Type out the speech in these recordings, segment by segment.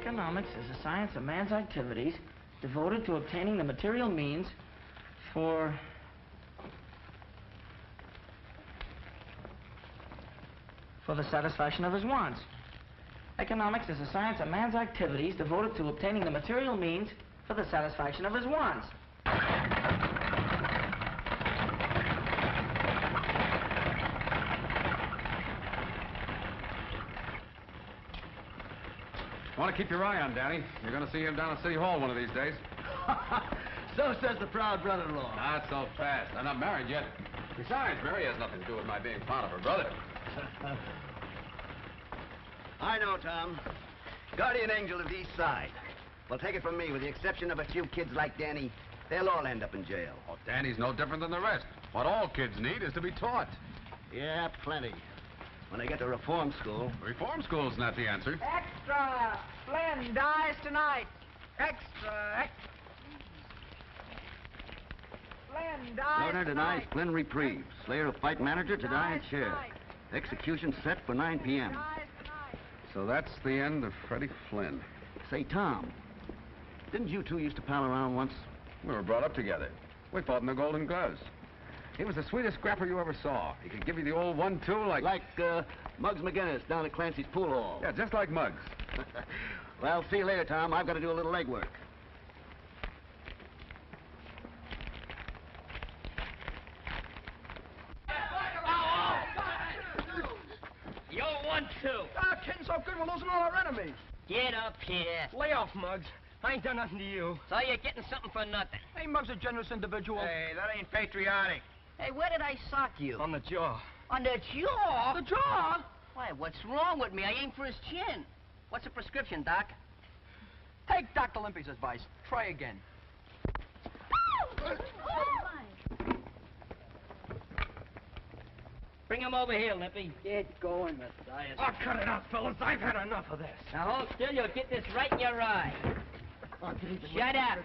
Economics is the science of man's activities devoted to obtaining the material means for the satisfaction of his wants. Economics is the science of man's activities devoted to obtaining the material means for the satisfaction of his wants. I want to keep your eye on Danny. You're going to see him down at City Hall one of these days. So says the proud brother-in-law. Not so fast. I'm not married yet. Besides, Mary has nothing to do with my being fond of her brother. I know, Tom. Guardian angel of the East Side. Well, take it from me, with the exception of a few kids like Danny, they'll all end up in jail. Oh, Danny's no different than the rest. What all kids need is to be taught. Yeah, plenty. When they get to reform school. Reform school's not the answer. Extra! Flynn dies tonight. Extra! Flynn dies Governor denies Flynn reprieve. Slayer of fight manager to die in chair. tonight. Execution set for 9 p.m. So that's the end of Freddie Flynn. Say, Tom, didn't you two used to pal around once? We were brought up together. We fought in the Golden Gloves. He was the sweetest scrapper you ever saw. He could give you the old 1-2 like... Like, Muggs McGinnis down at Clancy's pool hall. Yeah, just like Muggs. Well, see you later, Tom. I've got to do a little legwork. Yo, 1-2. Ah, kidding so good, we're losing all our enemies. Get up here. Lay off, Muggs. I ain't done nothing to you. So you're getting something for nothing. Hey, Muggs a generous individual. Hey, that ain't patriotic. Hey, where did I sock you? On the jaw. On the jaw? The jaw? Why, what's wrong with me? I aimed for his chin. What's the prescription, Doc? Take Dr. Limpy's advice. Try again. Bring him over here, Limpy. Get going, Matthias. Oh, cut it out, fellas. I've had enough of this. Now hold still, you'll get this right in your eye. Shut up.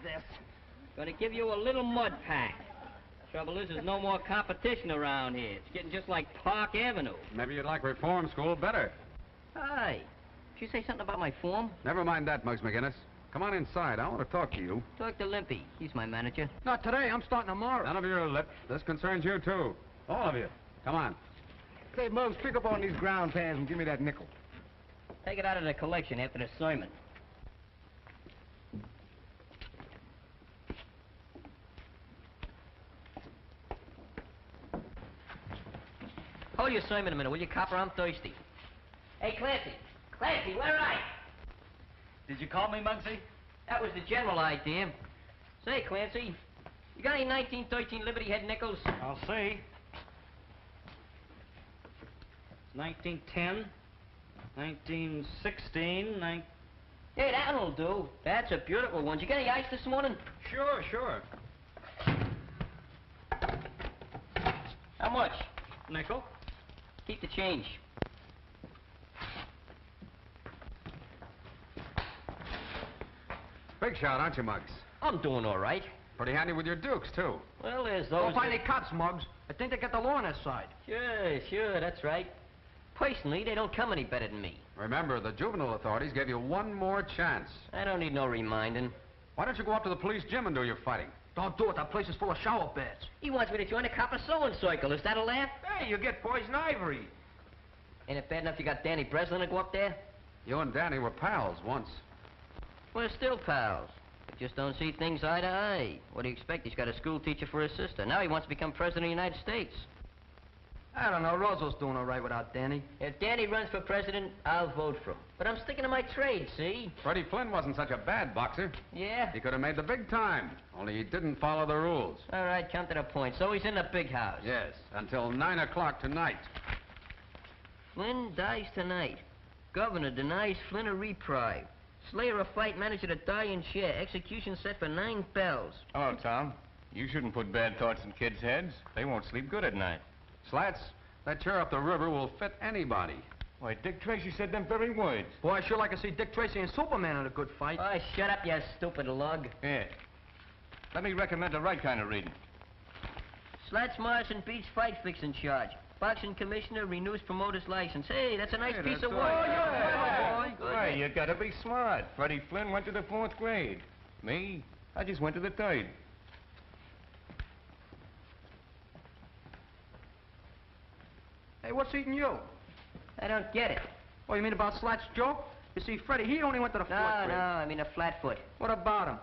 Gonna give you a little mud pack. Trouble is, there's no more competition around here. It's getting just like Park Avenue. Maybe you'd like reform school better. Hi. Did you say something about my form? Never mind that, Muggs McGinnis. Come on inside. I want to talk to you. Talk to Limpy. He's my manager. Not today. I'm starting tomorrow. None of your lip. This concerns you, too. All of you. Come on. Say, Muggs, pick up on these ground pans and give me that nickel. Take it out of the collection after the sermon. Hold your sermon a minute, will you, copper? I'm thirsty. Hey, Clancy. Clancy, where are you? Did you call me, Muggsy? That was the general idea. Say, Clancy, you got any 1913 Liberty Head nickels? I'll see. 1910, 1916, Hey, that'll do. That's a beautiful one. Did you get any ice this morning? Sure, sure. How much? Nickel. Keep the change. Big shot, aren't you, Muggs? I'm doing all right. Pretty handy with your dukes, too. Well, there's Don't those... find any cuts, Muggs. I think they got the law on their side. Sure, that's right. Personally, they don't come any better than me. Remember, the juvenile authorities gave you one more chance. I don't need no reminding. Why don't you go up to the police gym and do your fighting? Don't do it. That place is full of shower beds. He wants me to join the copper sewing circle. Is that a laugh? Hey, you get poison ivory. Ain't it bad enough you got Danny Breslin to go up there? You and Danny were pals once. We're still pals. But just don't see things eye to eye. What do you expect? He's got a school teacher for his sister. Now he wants to become president of the United States. I don't know. Roosevelt doing all right without Danny. If Danny runs for president, I'll vote for him. But I'm sticking to my trade, see? Freddie Flynn wasn't such a bad boxer. Yeah? He could have made the big time, only he didn't follow the rules. All right, come to the point. So he's in the big house. Yes, until 9 o'clock tonight. Flynn dies tonight. Governor denies Flynn a reprieve. Slayer of fight manager to die in chair. Execution set for 9 bells. Oh, Tom, you shouldn't put bad thoughts in kids' heads. They won't sleep good at night. Slats, that chair up the river will fit anybody. Why, Dick Tracy said them very words. Boy, I sure like to see Dick Tracy and Superman in a good fight. Oh, shut up, you stupid lug. Yeah. Let me recommend the right kind of reading. Slats Morrison beats fight fixing charge. Boxing commissioner renews promoter's license. Hey, that's a nice Hey, piece that's of all work. right. You're clever, boy. Good. Why, you gotta be smart. Freddie Flynn went to the 4th grade. Me, I just went to the 3rd. Hey, what's eating you? I don't get it. Oh, you mean about Slat's joke? You see, Freddie, he only went to the 4th No, grade. I mean a flatfoot. What about him?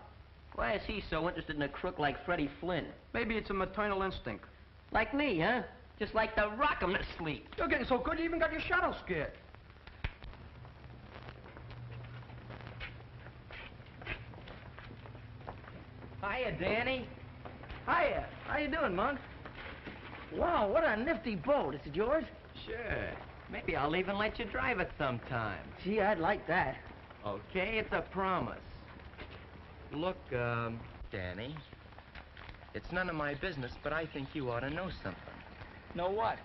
Why is he so interested in a crook like Freddie Flynn? Maybe it's a maternal instinct. Like me, huh? Just like to rock 'em to sleep. You're getting so good you even got your shadow scared. Hiya, Danny. Hiya. How you doing, Mug? Wow, what a nifty boat. Is it yours? Sure. Maybe I'll even let you drive it sometime. Gee, I'd like that. Okay, it's a promise. Look, Danny, it's none of my business, but I think you ought to know something. Know what?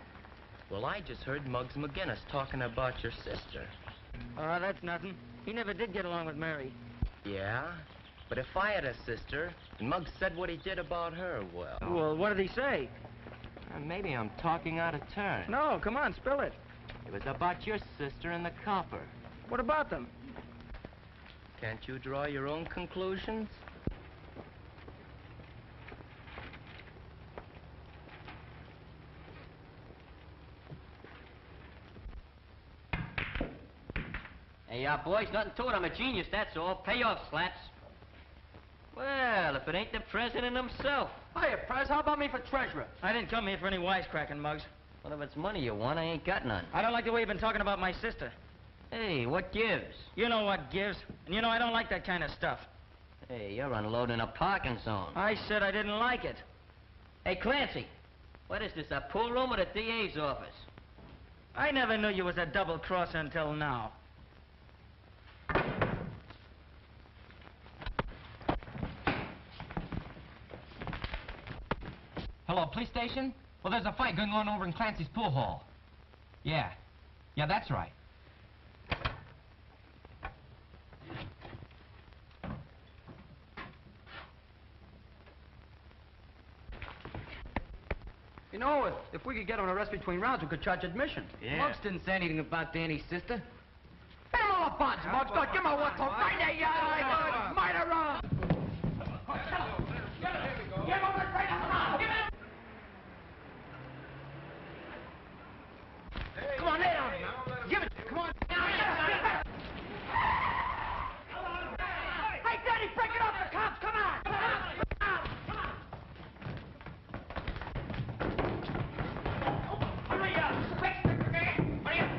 Well, I just heard Muggs McGinnis talking about your sister. Oh, that's nothing. He never did get along with Mary. Yeah? But if I had a sister, and Muggs said what he did about her, well... Well, what did he say? Maybe I'm talking out of turn. No, come on, spill it. It was about your sister and the copper. What about them? Can't you draw your own conclusions? Hey, boys, nothing to it. I'm a genius, that's all. Pay off, Slats. Well, if it ain't the president himself. Hiya, Prez. How about me for treasurer? I didn't come here for any wisecracking, Muggs. Well, if it's money you want, I ain't got none. I don't like the way you've been talking about my sister. Hey, what gives? You know what gives. And you know I don't like that kind of stuff. Hey, you're unloading a parking zone. I said I didn't like it. Hey, Clancy, what is this, a pool room or the DA's office? I never knew you was a double-crosser until now. Hello, police station? Well, there's a fight going on over in Clancy's pool hall. Yeah. Yeah, that's right. You know, if we could get him an arrest between rounds, we could charge admission. Yeah. Muggs didn't say anything about Danny's sister. Put him all buns, Muggs. Good, give him a whistle. Right there, you murderer! Give him a straight up. Give him. Come on, lay down. Give it. Come on. Hey, Danny, break it off the cops. Come on. Come on. Hurry up. Quick. Hurry up.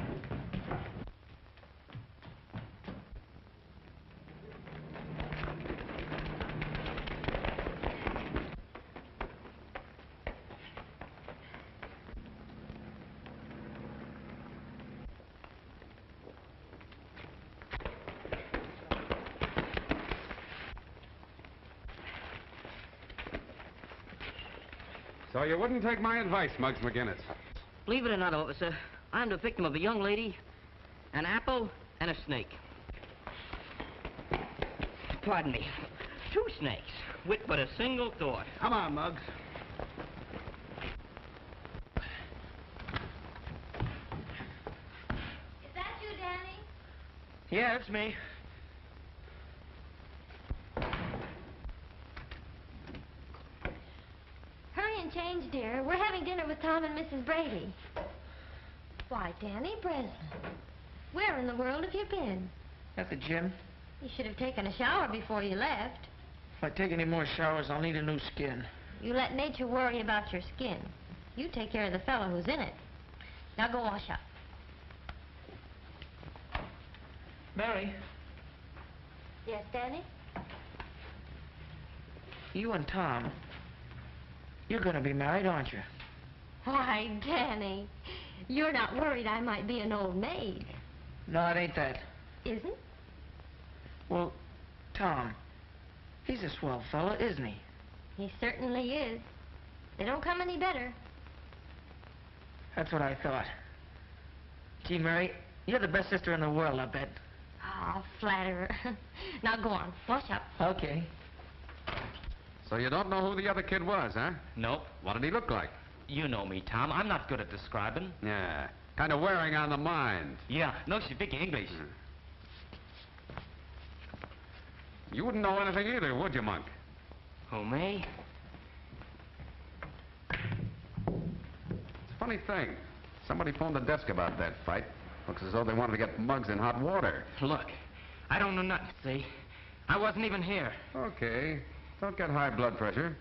So you wouldn't take my advice, Muggs McGinnis. Believe it or not, officer, I'm the victim of a young lady, an apple, and a snake. Pardon me. 2 snakes, with but a single thought. Come on, Muggs. Is that you, Danny? Yeah, it's me. Hurry and change, dear. We're having dinner with Tom and Mrs. Brady. Why, Danny Breslin, where in the world have you been? At the gym. You should have taken a shower before you left. If I take any more showers, I'll need a new skin. You let nature worry about your skin. You take care of the fellow who's in it. Now go wash up. Mary, Yes, Danny? you and Tom, you're gonna be married, aren't you? Why, Danny, you're not worried I might be an old maid, No, it ain't that. isn't? Well, Tom, he's a swell fella, isn't he? He certainly is. They don't come any better. That's what I thought. Gee, Mary, you're the best sister in the world, I bet. Ah, flatterer. Now go on, wash up. Okay. So you don't know who the other kid was, huh? Nope. What did he look like? You know me, Tom. I'm not good at describing. Yeah, kind of wearing on the mind. Yeah, no speak English. You wouldn't know anything either, would you, Monk? Who, me? It's a funny thing. Somebody phoned the desk about that fight. Looks as though they wanted to get Muggs in hot water. Look, I don't know nothing, see? I wasn't even here. Okay. Don't get high blood pressure.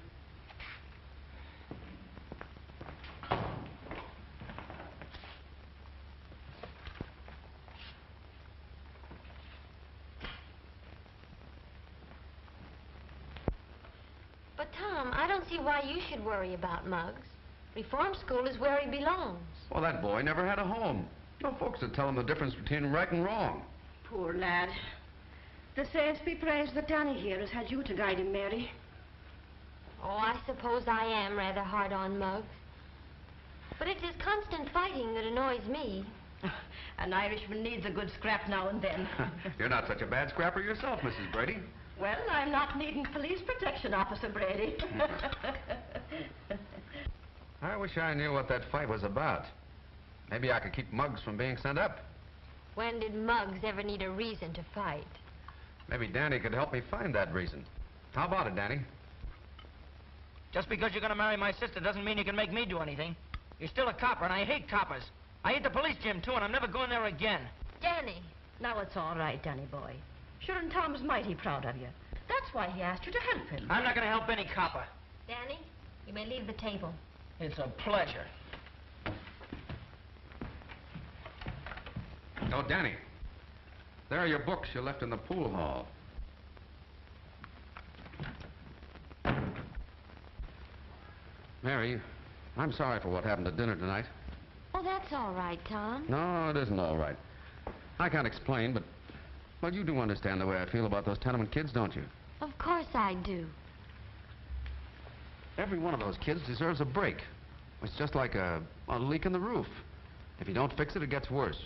But, Tom, I don't see why you should worry about Muggs. Reform school is where he belongs. Well, that boy never had a home. No folks to tell him the difference between right and wrong. Poor lad. The saints be praised that Danny here has had you to guide him, Mary. Oh, I suppose I am rather hard on Muggs. But it's his constant fighting that annoys me. An Irishman needs a good scrap now and then. You're not such a bad scrapper yourself, Mrs. Brady. Well, I'm not needing police protection, Officer Brady. I wish I knew what that fight was about. Maybe I could keep Muggs from being sent up. When did Muggs ever need a reason to fight? Maybe Danny could help me find that reason. How about it, Danny? Just because you're gonna marry my sister doesn't mean you can make me do anything. You're still a copper, and I hate coppers. I hate the police gym, too, and I'm never going there again. Danny. Now it's all right, Danny boy. Sure, and Tom's mighty proud of you. That's why he asked you to help him. I'm not gonna help any copper. Danny, you may leave the table. It's a pleasure. Oh, Danny. There are your books you left in the pool hall. Mary, I'm sorry for what happened at dinner tonight. Oh, that's all right, Tom. No, it isn't all right. I can't explain, but... Well, you do understand the way I feel about those tenement kids, don't you? Of course I do. Every one of those kids deserves a break. It's just like a leak in the roof. If you don't fix it, it gets worse.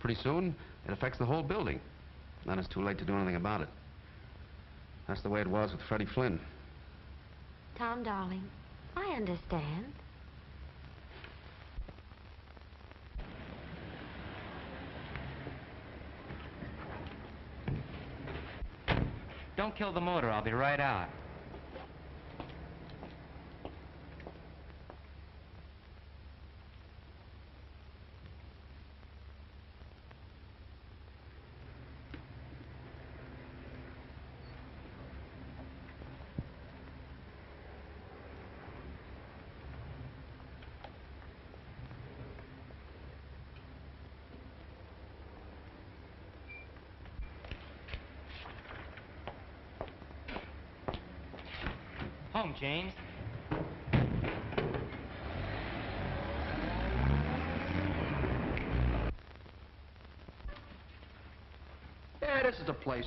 Pretty soon, it affects the whole building. Then it's too late to do anything about it. That's the way it was with Freddie Flynn. Tom, darling, I understand. Don't kill the motor. I'll be right out. Home, James. Yeah, this is the place.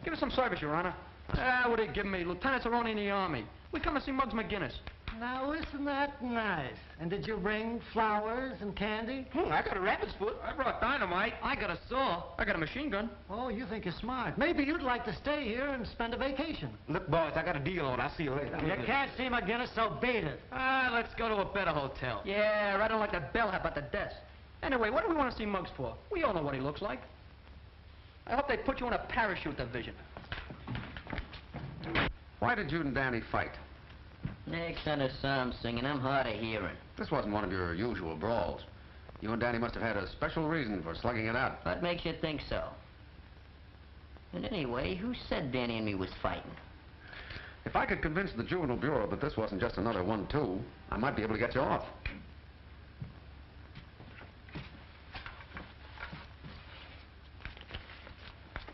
Give us some service, Your Honor. What are you giving me? Lieutenants are only in the Army. We come to see Muggs McGinnis. Now, isn't that nice? And did you bring flowers and candy? I got a rabbit's foot. I brought dynamite. I got a saw. I got a machine gun. Oh, you think you're smart. Maybe you'd like to stay here and spend a vacation. Look, boys, I got a deal on. I'll see you later. You can't see McGinnis, so beat it. Let's go to a better hotel. Yeah, right on like the bellhop at the desk. Anyway, what do we want to see Muggs for? We all know what he looks like. I hope they put you in a parachute division. Why did you and Danny fight? Next on the psalm singing, I'm hard of hearing. This wasn't one of your usual brawls. You and Danny must have had a special reason for slugging it out. What makes you think so? And anyway, who said Danny and me was fighting? If I could convince the Juvenile Bureau that this wasn't just another 1-2, I might be able to get you off.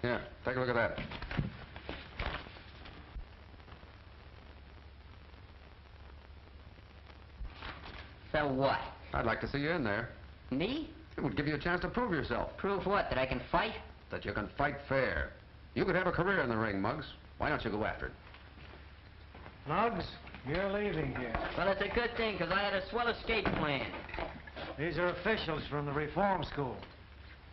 Here, take a look at that. So what? I'd like to see you in there. Me? It would give you a chance to prove yourself. Prove what? That I can fight? That you can fight fair. You could have a career in the ring, Muggs. Why don't you go after it? Muggs, you're leaving here. Well, it's a good thing, because I had a swell escape plan. These are officials from the reform school.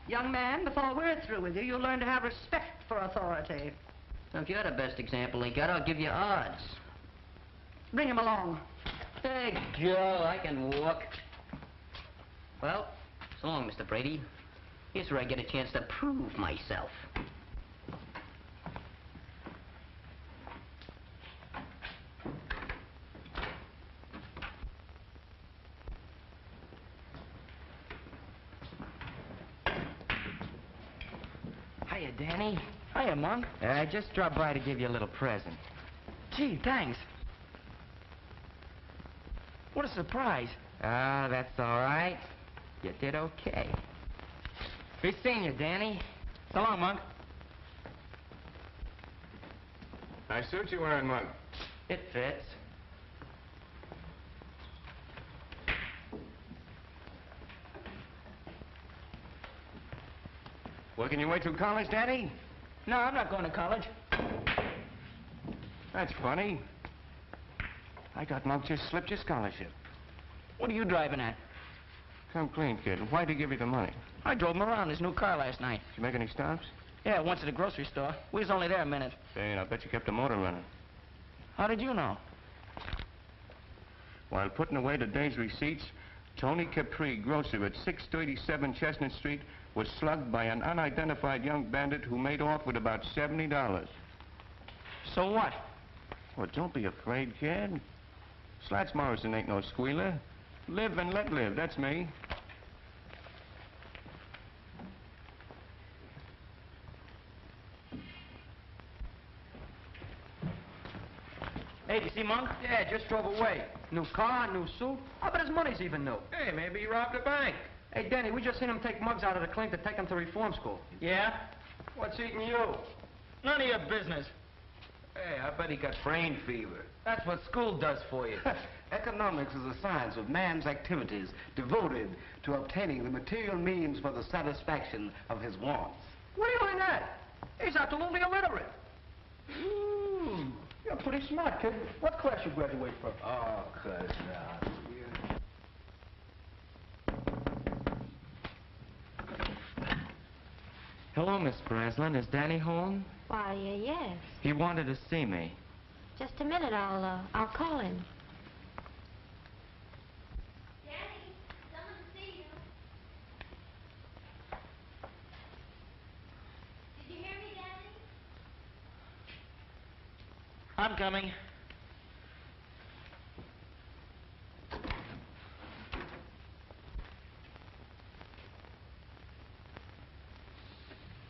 Young man, before we're through with you, you'll learn to have respect for authority. Now, if you're the best example he got, I'll give you odds. Bring him along. Hey, Joe, I can walk. Well, so long, Mr. Brady. Here's where I get a chance to prove myself. Hiya, Danny. Hiya, Monk. I just dropped by to give you a little present. Gee, thanks. What a surprise. Ah, that's all right. You did okay. Be seeing you, Danny. So long, Monk. Nice suit you're wearing, Mug. It fits. Working your way through college, Daddy? No, I'm not going to college. That's funny. I got Mug just slipped your scholarship. What are you driving at? Come clean, kid. Why'd he give you the money? I drove him around his new car last night. Did you make any stops? Yeah, once at the grocery store. We was only there a minute. Say, and I bet you kept the motor running. How did you know? While putting away the day's receipts, Tony Capri, grocer at 637 Chestnut Street, was slugged by an unidentified young bandit who made off with about $70. So what? Well, don't be afraid, kid. Slats Morrison ain't no squealer. Live and let live, that's me. Hey, do you see Monk? Yeah, just drove away. New car, new suit. I bet his money's even new. Hey, maybe he robbed a bank. Hey, Danny, we just seen him take Muggs out of the clink to take him to reform school. Yeah? What's eating you? None of your business. Hey, I bet he got brain fever. That's what school does for you. Economics is a science of man's activities devoted to obtaining the material means for the satisfaction of his wants. What are you doing at? He's absolutely illiterate. Ooh, you're pretty smart, kid. What class you graduate from? Oh, cuss out. Hello, Miss Breslin. Is Danny home? Why, yes. He wanted to see me. Just a minute, I'll call him. Danny, someone to see you. Did you hear me, Danny? I'm coming.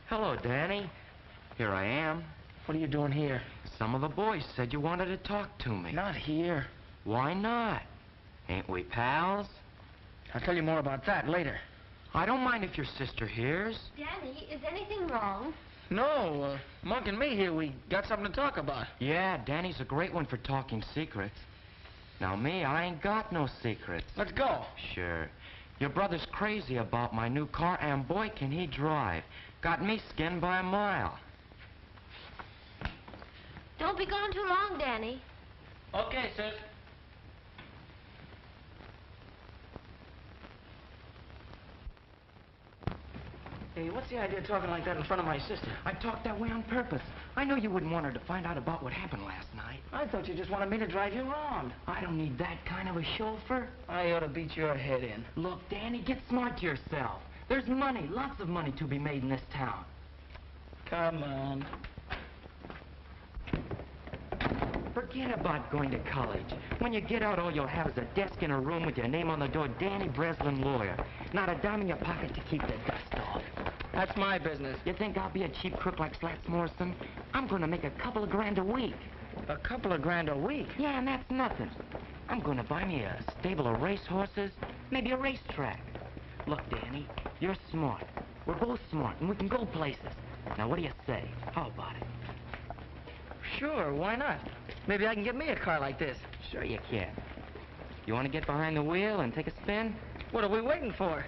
Hello, Danny. Here I am. What are you doing here? Some of the boys said you wanted to talk to me. Not here. Why not? Ain't we pals? I'll tell you more about that later. I don't mind if your sister hears. Danny, is anything wrong? No, Monk and me here, we got something to talk about. Yeah, Danny's a great one for talking secrets. Now, me, I ain't got no secrets. Let's go. Sure. Your brother's crazy about my new car, and boy, can he drive. Got me skinned by a mile. Don't be gone too long, Danny. Okay, sis. Hey, what's the idea of talking like that in front of my sister? I talked that way on purpose. I know you wouldn't want her to find out about what happened last night. I thought you just wanted me to drive you around. I don't need that kind of a chauffeur. I ought to beat your head in. Look, Danny, get smart to yourself. There's money, lots of money to be made in this town. Come on. Forget about going to college. When you get out, all you'll have is a desk in a room with your name on the door, Danny Breslin, lawyer. Not a dime in your pocket to keep the dust off. That's my business. You think I'll be a cheap crook like Slats Morrison? I'm going to make a couple of grand a week. A couple of grand a week? Yeah, and that's nothing. I'm going to buy me a stable of racehorses, maybe a racetrack. Look, Danny, you're smart. We're both smart, and we can go places. Now, what do you say? How about it? Sure, why not? Maybe I can get me a car like this. Sure you can. You want to get behind the wheel and take a spin? What are we waiting for?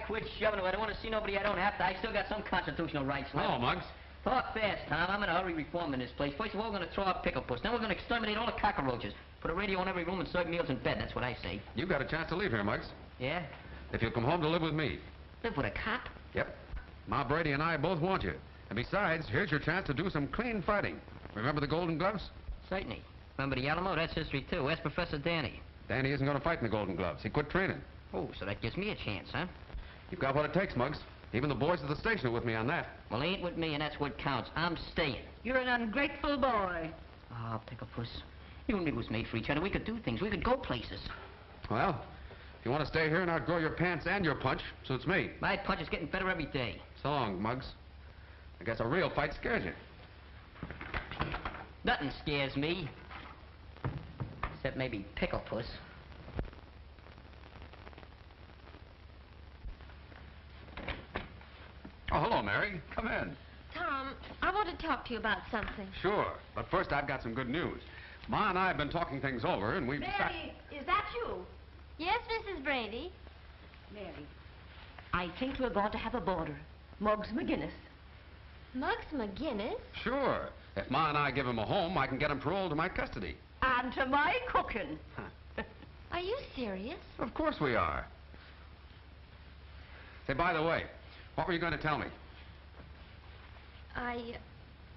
Quit shoving it. I don't want to see nobody I don't have to. I still got some constitutional rights left. Hello, Muggs. Talk fast, Tom. I'm in a hurry reforming this place. First of all, we're going to throw out Pickle Puss. Then we're going to exterminate all the cockroaches. Put a radio in every room and serve meals in bed. That's what I say. You've got a chance to leave here, Muggs. Yeah? If you'll come home to live with me. Live with a cop? Yep. Ma Brady and I both want you. And besides, here's your chance to do some clean fighting. Remember the Golden Gloves? Certainly. Remember the Alamo? That's history, too. Ask Professor Danny. Danny isn't going to fight in the Golden Gloves. He quit training. Oh, so that gives me a chance, huh? You've got what it takes, Muggs. Even the boys at the station are with me on that. Well, he ain't with me, and that's what counts. I'm staying. You're an ungrateful boy. Ah, Pickle Puss. You and me was made for each other. We could do things. We could go places. Well, if you want to stay here and outgrow your pants and your punch, suits me. My punch is getting better every day. So long, Muggs. I guess a real fight scares you. Nothing scares me. Except maybe Pickle Puss. Oh, hello, Mary. Come in. Tom, I want to talk to you about something. Sure. But first, I've got some good news. Ma and I have been talking things over, and we've decided... Mary, is that you? Yes, Mrs. Brady. Mary, I think we're going to have a boarder. Muggs McGinnis. Muggs McGinnis? Sure. If Ma and I give him a home, I can get him paroled to my custody. And to my cooking. Are you serious? Of course we are. Say, by the way, what were you going to tell me? I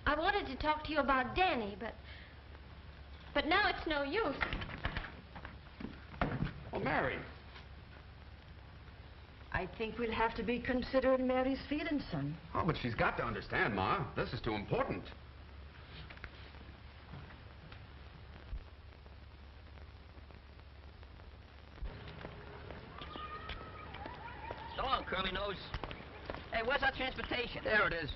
wanted to talk to you about Danny, but now it's no use. Well, Mary. I think we'll have to be considering Mary's feelings, son. Oh, but she's got to understand, Ma. This is too important. So long, Curly Nose. Hey, where's our transportation? There it is.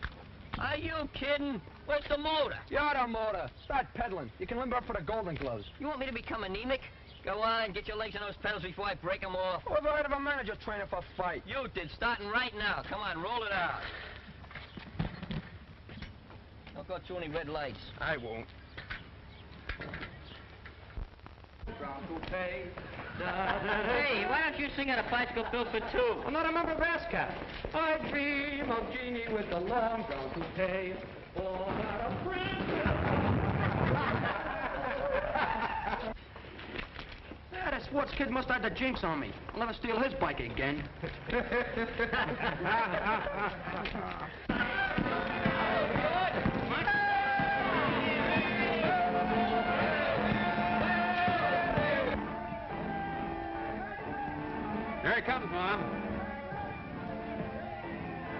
Are you kidding? Where's the motor? You're the motor. Start pedaling. You can limber up for the Golden Gloves. You want me to become anemic? Go on, get your legs on those pedals before I break them off. Who ever heard of a manager training for a fight? You did, starting right now. Come on, roll it out. Don't go through any red lights. I won't. Hey, why don't you sing out a bicycle bill for two? I'm not a member of ASCAP. I dream of Jeannie with the long brown toupee. Oh, not a Yeah, that sports kid must have the jinx on me. I'll never steal his bike again. Here he comes, Mom.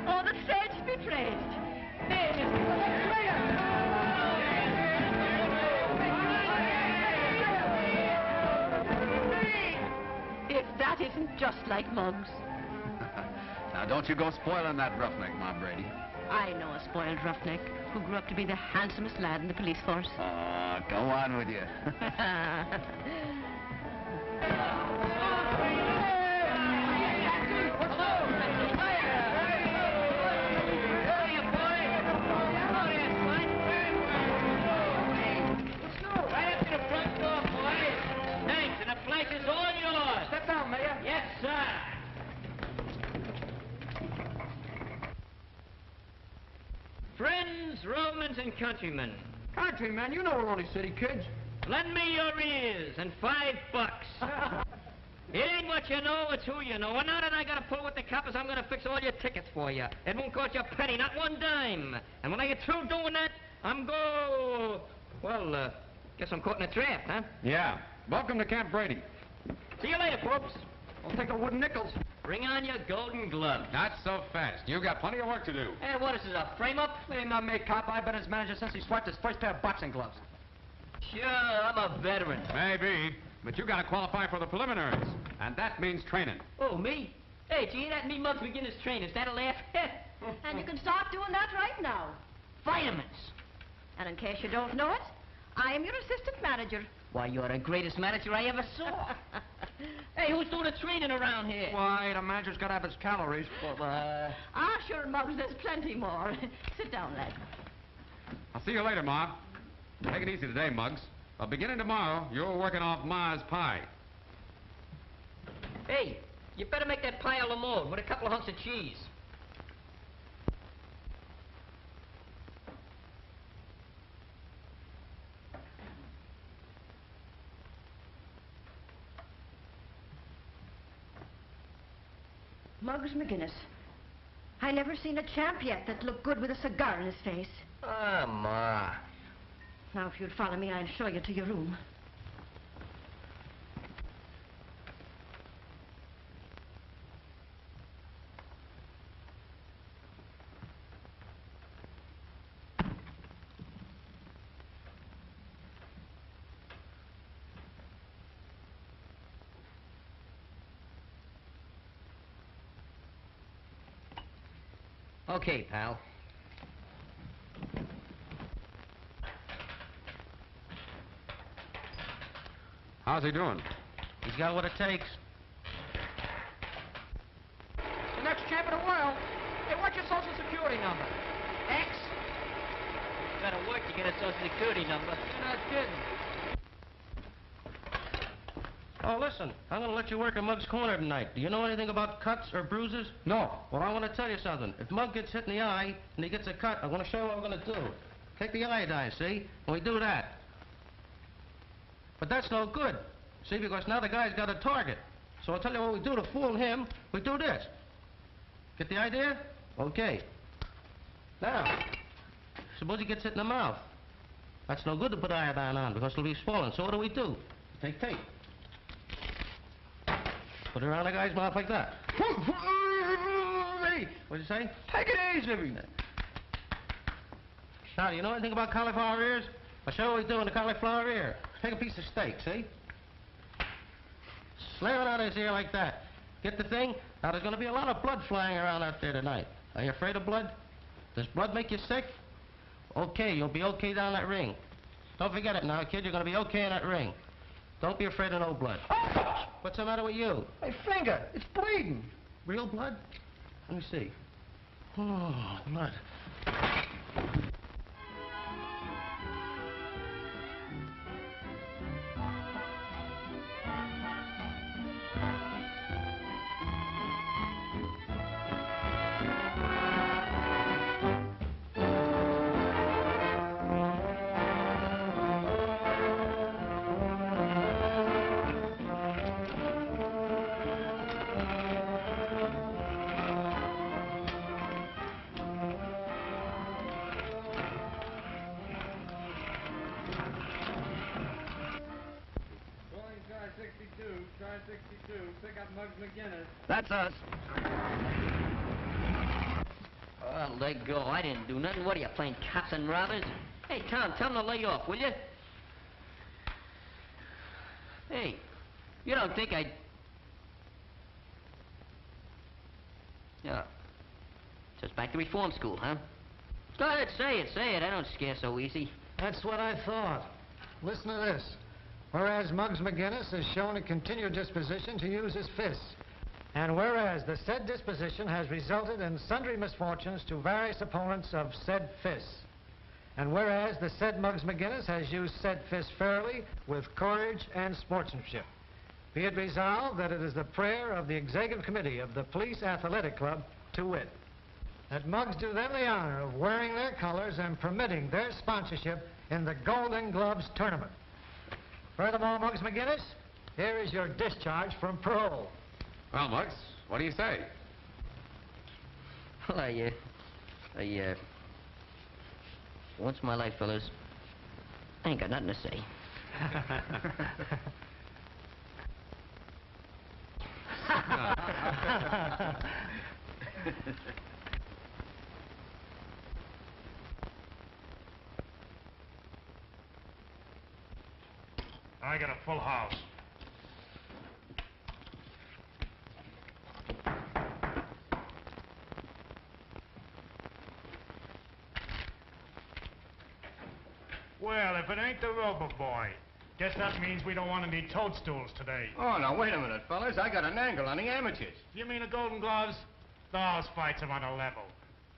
Oh, the saints be praised. If that isn't just like Muggs. Now, don't you go spoiling that roughneck, Ma Brady. I know a spoiled roughneck who grew up to be the handsomest lad in the police force. Oh, go on with you. Yes, sir. Friends, Romans, and countrymen, Countryman, you know we're only city kids. lend me your ears and $5. It ain't what you know, it's who you know. And now that I got to pull with the coppers, I'm going to fix all your tickets for you. It won't cost you a penny, not one dime. And when I get through doing that, guess I'm caught in a trap, huh? Yeah. Welcome to Camp Brady. See you later, folks. I'll take the wooden nickels. Bring on your golden gloves. Not so fast. You've got plenty of work to do. Hey, what is this, a frame-up? Ain't not me, cop. I've been his manager since he swiped his first pair of boxing gloves. Sure, I'm a veteran. Maybe, but you got to qualify for the preliminaries, and that means training. Oh, me? Hey, gee, that me Muggs McGinnis train. Is that a laugh? And you can start doing that right now. Vitamins. And in case you don't know it, I am your assistant manager. Why, you're the greatest manager I ever saw. Hey, who's doing the training around here? Why, the manager's got to have his calories. Ah, sure, Muggs, there's plenty more. Sit down, lad. I'll see you later, Ma. Take it easy today, Muggs. Beginning tomorrow, you're working off Ma's pie. Hey, you better make that pie a la mode with a couple of hunks of cheese. Muggs McGinnis. I never seen a champ yet that looked good with a cigar in his face. Ah, Ma. Now, if you'd follow me, I'll show you to your room. Okay, pal. How's he doing? He's got what it takes. The next champ in the world. Hey, what's your social security number? X? You gotta work to get a social security number. You're not kidding. Oh, listen, I'm going to let you work at Mug's Corner tonight. Do you know anything about cuts or bruises? No. Well, I want to tell you something. If Mug gets hit in the eye and he gets a cut, I'm going to show you what we're going to do. Take the iodine, see? And we do that. But that's no good. See, because now the guy's got a target. So I'll tell you what we do to fool him. We do this. Get the idea? Okay. Now, suppose he gets hit in the mouth. That's no good to put iodine on because it'll be swollen. So what do? Take tape. Put it around the guy's mouth like that. What'd you say? Take it easy. Now, do you know anything about cauliflower ears? I'll show you what we do in the cauliflower ear. Take a piece of steak, see? Slam it on his ear like that. Get the thing? Now, there's going to be a lot of blood flying around out there tonight. Are you afraid of blood? Does blood make you sick? Okay, you'll be okay down that ring. Don't forget it now, kid. You're going to be okay in that ring. Don't be afraid of no blood. What's the matter with you? My finger, it's bleeding. Real blood? Let me see. Oh, blood. That's us. Oh, let go. I didn't do nothing. What are you, playing cops and robbers? Hey, Tom, tell him to lay off, will you? Hey, you don't think I'd... Yeah. Just back to reform school, huh? Go ahead, say it. I don't scare so easy. That's what I thought. Listen to this. Whereas Muggs McGinnis has shown a continued disposition to use his fists. And whereas the said disposition has resulted in sundry misfortunes to various opponents of said fists. And whereas the said Muggs McGinnis has used said fists fairly, with courage and sportsmanship. Be it resolved that it is the prayer of the Executive Committee of the Police Athletic Club, to wit, that Muggs do them the honor of wearing their colors and permitting their sponsorship in the Golden Gloves tournament. Furthermore, Muggs McGinnis, here is your discharge from parole. Well, Muggs, what do you say? Well, once in my life, fellas, I ain't got nothing to say. I got a full house. Well, if it ain't the Rover Boy. Guess that means we don't want any toadstools today. Oh, now, wait a minute, fellas. I got an angle on the amateurs. You mean the Golden Gloves? Those fights are on a level.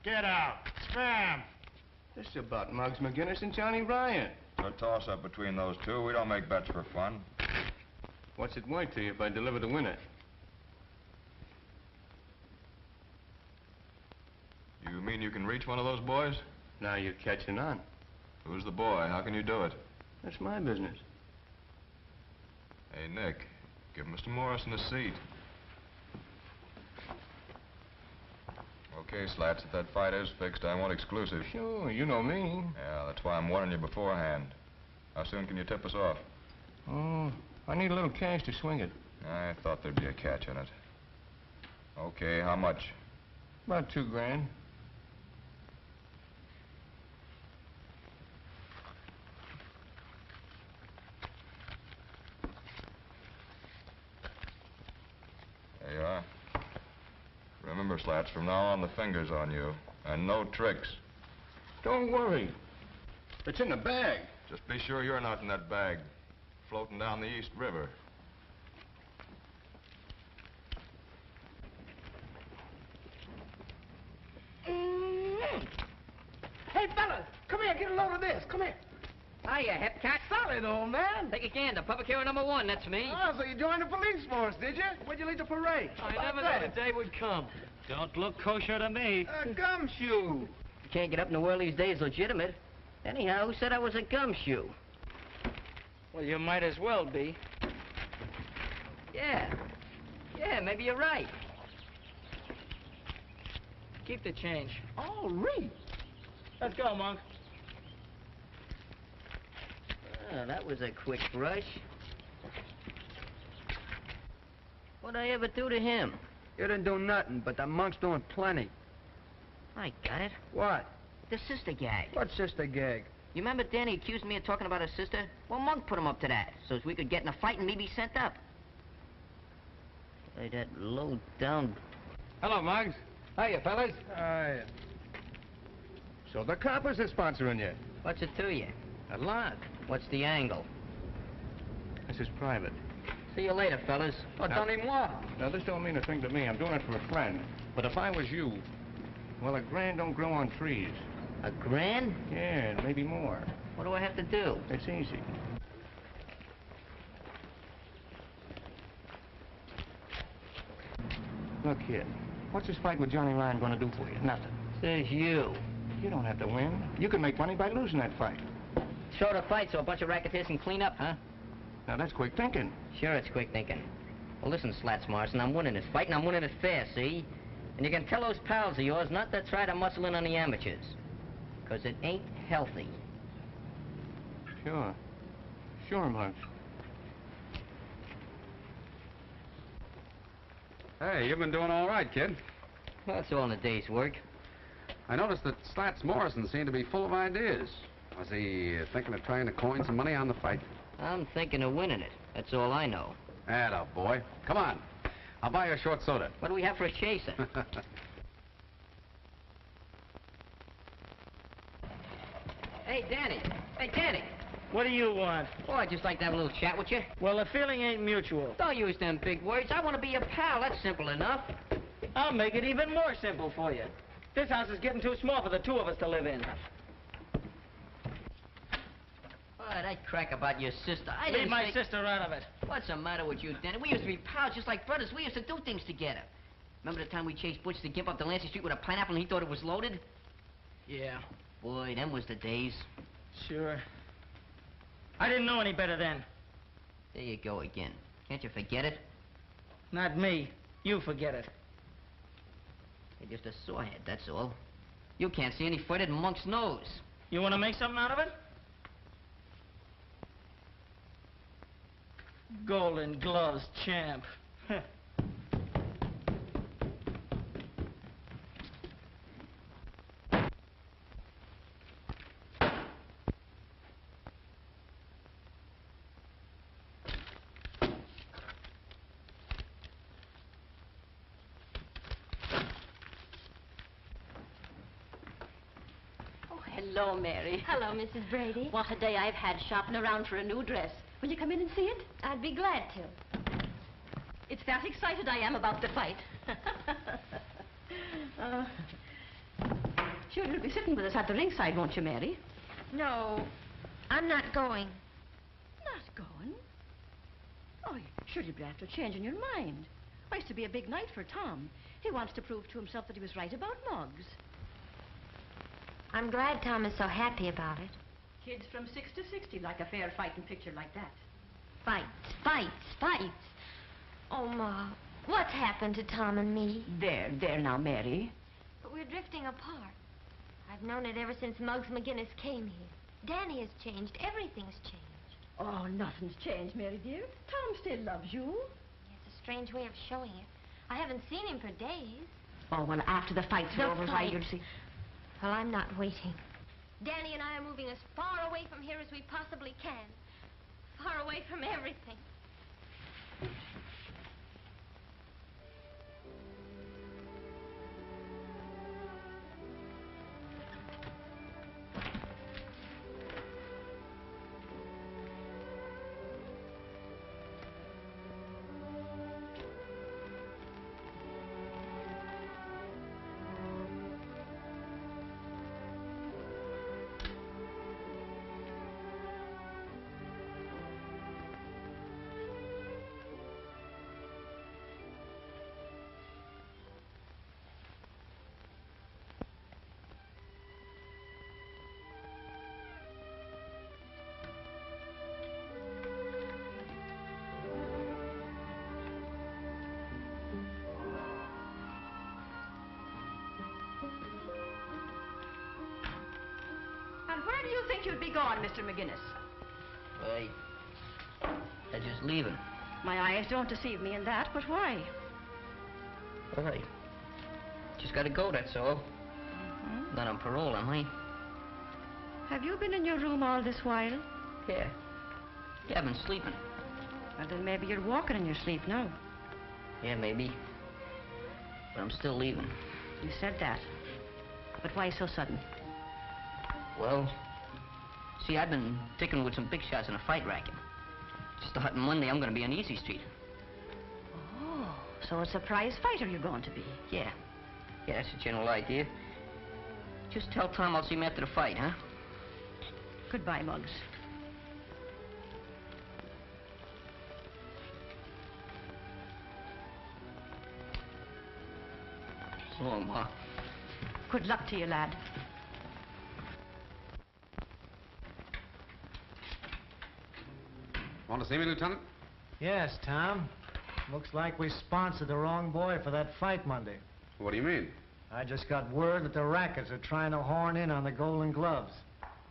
Get out. Spam. This is about Muggs McGinnis and Johnny Ryan. A toss-up between those two. We don't make bets for fun. What's it worth to you if I deliver the winner? You mean you can reach one of those boys? Now you're catching on. Who's the boy? How can you do it? That's my business. Hey, Nick, give Mr. Morrison a seat. Okay, Slats, if that fight is fixed, I want exclusive. Sure, you know me. Yeah, that's why I'm warning you beforehand. How soon can you tip us off? Oh, I need a little cash to swing it. I thought there'd be a catch in it. Okay, how much? About $2 grand. There you are. Remember, Slats, from now on the finger's on you. And no tricks. Don't worry. It's in the bag. Just be sure you're not in that bag, floating down the East River. Hey, fellas, come here, get a load of this. Come here. Hiya, Hepcat. Solid, old man. Take a gander. Public hero number 1, that's me. Oh, so you joined the police force, did you? When'd you leave the parade? I never knew the day would come. Don't look kosher to me. A gumshoe. You can't get up in the world these days legitimate. Anyhow, who said I was a gumshoe? Well, you might as well be. Yeah. Yeah, maybe you're right. Keep the change. Oh, Reed. Let's go, Monk. Oh, that was a quick brush. What'd I ever do to him? You didn't do nothing, but the monk's doing plenty. I got it. What? The sister gag. What sister gag? You remember Danny accused me of talking about his sister? Well, Monk put him up to that, so as we could get in a fight and me be sent up. Hey, that low-down... Hello, Muggs. Hiya, fellas. Hiya. So the coppers are sponsoring you. What's it to you? A lot. What's the angle? This is private. See you later, fellas. Well, don't even want. Now, this don't mean a thing to me. I'm doing it for a friend. But if I was you, well, $1 grand don't grow on trees. $1 grand? Yeah, maybe more. What do I have to do? It's easy. Look, kid, what's this fight with Johnny Ryan going to do for you? Nothing. Says you. You don't have to win. You can make money by losing that fight. Short a fight so a bunch of racketeers can clean up, huh? Now, that's quick thinking. Sure, it's quick thinking. Well, listen, Slats Morrison, I'm winning this fight, and I'm winning it fair, see? And you can tell those pals of yours not to try to muscle in on the amateurs. Because it ain't healthy. Sure. Sure, Muggs. Hey, you've been doing all right, kid. Well, that's all in a day's work. I noticed that Slats Morrison seemed to be full of ideas. Was he thinking of trying to coin some money on the fight? I'm thinking of winning it. That's all I know. Atta boy. Come on. I'll buy you a short soda. What do we have for a chaser? Hey, Danny. Hey, Danny. What do you want? Oh, I'd just like to have a little chat with you. Well, the feeling ain't mutual. Don't use them big words. I want to be your pal. That's simple enough. I'll make it even more simple for you. This house is getting too small for the two of us to live in. Oh, that crack about your sister. I Leave didn't my say... sister out of it. What's the matter with you, Danny? We used to be pals just like brothers. We used to do things together. Remember the time we chased Butch the Gimp up Delancey Street with a pineapple and he thought it was loaded? Yeah. Boy, them was the days. Sure. I didn't know any better then. There you go again. Can't you forget it? Not me. You forget it. You're just a sorehead, that's all. You can't see any further than Monk's nose. You want to make something out of it? Golden Gloves champ. Hello, Mary. Hello, Mrs. Brady. What a day I've had shopping around for a new dress. Will you come in and see it? I'd be glad to. It's that excited I am about the fight. Sure, you'll be sitting with us at the ringside, won't you, Mary? No, I'm not going. Not going? Oh, sure, you'll be after changing your mind. Why, it's to be a big night for Tom. He wants to prove to himself that he was right about Muggs. I'm glad Tom is so happy about it. Kids from 6 to 60 like a fair fighting picture like that. Fights, fights, fights. Oh, Ma, what's happened to Tom and me? There now, Mary. but we're drifting apart. I've known it ever since Muggs McGinnis came here. Danny has changed. Everything's changed. Oh, nothing's changed, Mary dear. Tom still loves you. It's a strange way of showing it. I haven't seen him for days. Oh, well, after the fight's over, why, you'll see. Well, I'm not waiting. Danny and I are moving as far away from here as we possibly can. Far away from everything. And where do you think you'd be gone, Mr. McGinnis? They're just leaving. My eyes don't deceive me in that, but why? All right. Just gotta go, that's all. Not on parole, am I? Have you been in your room all this while? Yeah. Yeah, I've been sleeping. Well, then maybe you're walking in your sleep now. Yeah, maybe. But I'm still leaving. You said that. But why so sudden? Well, see, I've been ticking with some big shots in a fight racket. Starting Monday, I'm gonna be on Easy Street. Oh, so a surprise fighter you're going to be. Yeah. Yeah, that's the general idea. Just tell Tom I'll see him after the fight, huh? Goodbye, Muggs. So long, Ma. Good luck to you, lad. Want to see me, Lieutenant? Yes, Tom. Looks like we sponsored the wrong boy for that fight Monday. What do you mean? I just got word that the Rackets are trying to horn in on the Golden Gloves.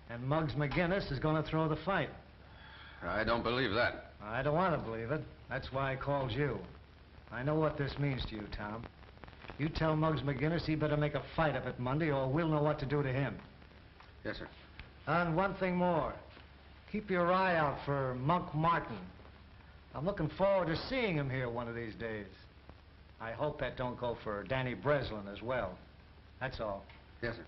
And Muggs McGinnis is going to throw the fight. I don't believe that. I don't want to believe it. That's why I called you. I know what this means to you, Tom. You tell Muggs McGinnis he better make a fight of it Monday, or we'll know what to do to him. Yes, sir. And one thing more. Keep your eye out for Monk Martin. I'm looking forward to seeing him here one of these days. I hope that don't go for Danny Breslin as well. That's all. Yes, sir.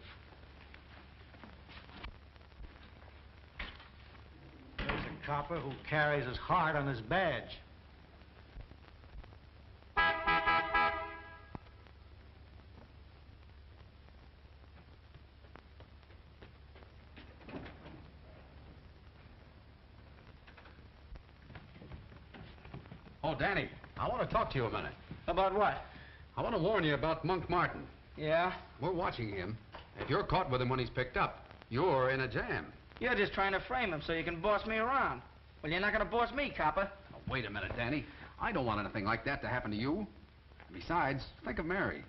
There's a copper who carries his heart on his badge. Oh, Danny, I want to talk to you a minute. About what? I want to warn you about Monk Martin. Yeah? We're watching him. If you're caught with him when he's picked up, you're in a jam. You're just trying to frame him so you can boss me around. Well, you're not going to boss me, copper. Oh, wait a minute, Danny. I don't want anything like that to happen to you. Besides, think of Mary.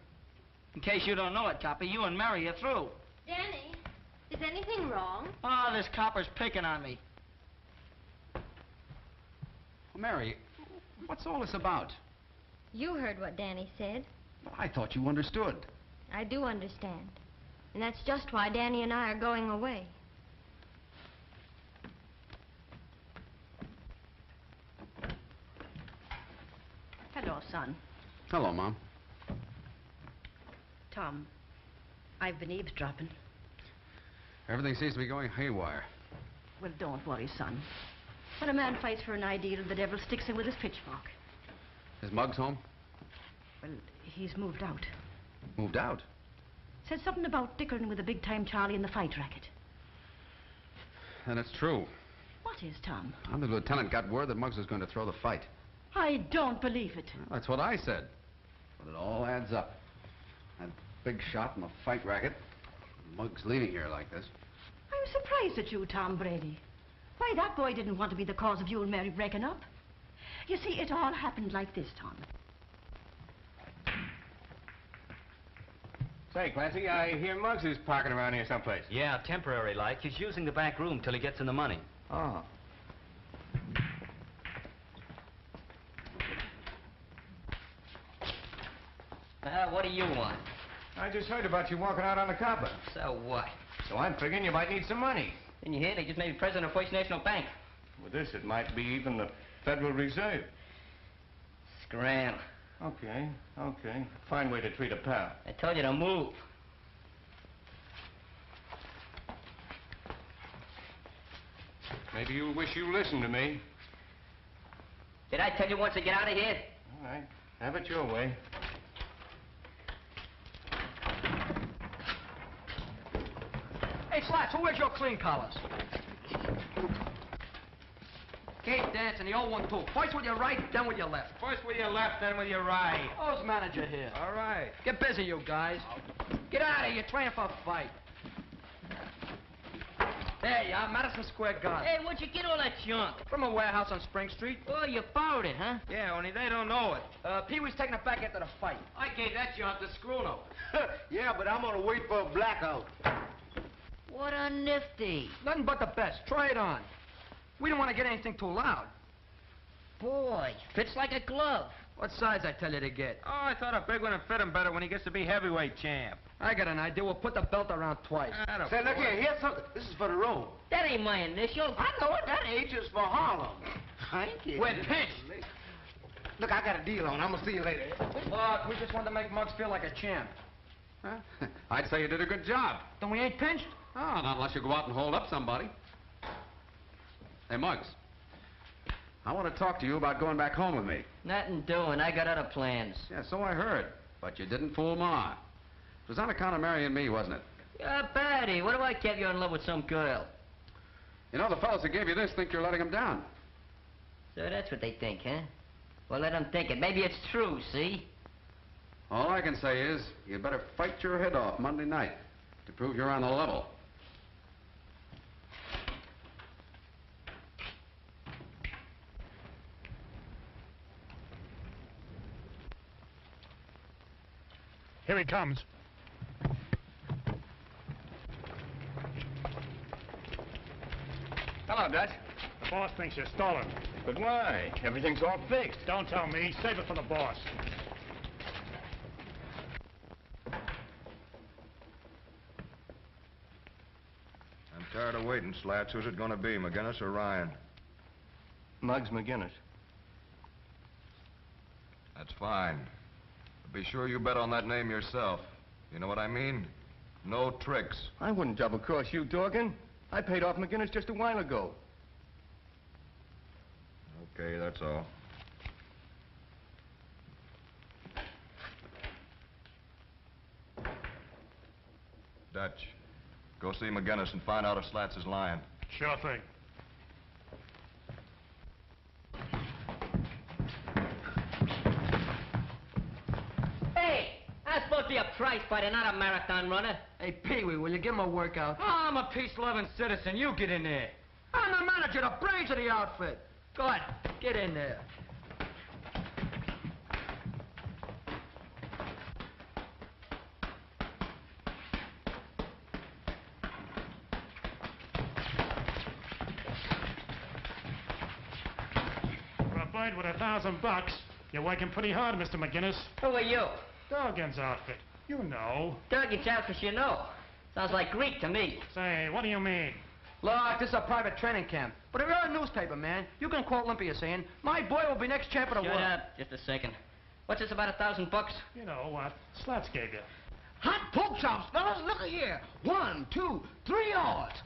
In case you don't know it, copper, you and Mary are through. Danny, is anything wrong? Oh, this copper's picking on me. Well, Mary, what's all this about? You heard what Danny said. Well, I thought you understood. I do understand. And that's just why Danny and I are going away. Hello, son. Hello, Mom. Tom, I've been eavesdropping. Everything seems to be going haywire. Well, don't worry, son. When a man fights for an ideal, the devil sticks him with his pitchfork. Is Muggs home? Well, he's moved out. Moved out? Said something about dickering with the big-time Charlie in the fight racket. Then it's true. What is, Tom? The lieutenant got word that Muggs was going to throw the fight. I don't believe it. Well, that's what I said. But it all adds up. That big shot in the fight racket. Muggs leaving here like this. I'm surprised at you, Tom Brady. Why, that boy didn't want to be the cause of you and Mary breaking up. You see, it all happened like this, Tom. Say, Clancy, I hear Muggs is parking around here someplace. Yeah, temporary like. He's using the back room till he gets in the money. Oh. What do you want? I just heard about you walking out on the copper. So what? So I'm figuring you might need some money. Didn't you hear? They just made me president of First National Bank. With this, it might be even the Federal Reserve. Scram. Okay. Fine way to treat a pal. I told you to move. Maybe you'll wish you listened to me. Did I tell you once to get out of here? All right. Have it your way. Hey, Slats, who wears your clean collars? Keep dancing, the old one, too. First with your right, then with your left. First with your left, then with your right. Who's manager here? All right. Get busy, you guys. Get out of here, you're training for a fight. There you are, Madison Square Garden. Hey, where'd you get all that junk? From a warehouse on Spring Street. Oh, you borrowed it, huh? Yeah, only they don't know it. Pee-wee's taking it back after the fight. I gave that junk to Scruno. Yeah, but I'm gonna wait for a blackout. What a nifty. Nothing but the best. Try it on. We don't want to get anything too loud. Boy, fits like a glove. What size I tell you to get? Oh, I thought a big one would fit him better when he gets to be heavyweight champ. I got an idea. We'll put the belt around twice. Say, look here, here's something. This is for the road. That ain't my initials. I know it. That H is for Harlem. I ain't kidding. We're pinched. Look, I got a deal on. I'm gonna see you later. Look, we just wanted to make Muggs feel like a champ. Huh? I'd say you did a good job. Then we ain't pinched? Oh, not unless you go out and hold up somebody. Hey, Muggs. I want to talk to you about going back home with me. Nothing doing. I got other plans. Yeah, so I heard. But you didn't fool Ma. It was on account of marrying me, wasn't it? Yeah, Patty, what do I get you in love with some girl? You know, the fellows that gave you this think you're letting them down. So that's what they think, huh? Well, let them think it. Maybe it's true, see? All I can say is, you better fight your head off Monday night to prove you're on the level. Here he comes. Hello, Dutch. The boss thinks you're stolen. But why? Everything's all fixed. Don't tell me. Save it for the boss. I'm tired of waiting, Slats. Who's it gonna be, McGinnis or Ryan? Muggs McGinnis. That's fine. But be sure you bet on that name yourself. You know what I mean? No tricks. I wouldn't double-cross you, Dorgan. I paid off McGinnis just a while ago. Okay, that's all. Dutch, go see McGinnis and find out if Slats is lying. Sure thing. Hey, I'm supposed to be a prize fighter, not a marathon runner. Hey, Pee-wee, will you give him a workout? Oh, I'm a peace-loving citizen. You get in there. I'm the manager, the brains of the outfit. Go on, get in there. For a bird with $1,000, you're working pretty hard, Mr. McGinnis. Who are you? Dorgan's outfit. You know. Dougie Jalfish, you know. Sounds like Greek to me. Say, what do you mean? Look, this is a private training camp. But if you're a newspaper man, you can quote Olympia saying, my boy will be next champ of the Shut world. up. Just a second. What's this about $1,000? You know what? Slats gave you. Hot pork chops, fellas. Look at here. 1, 2, 3 yards.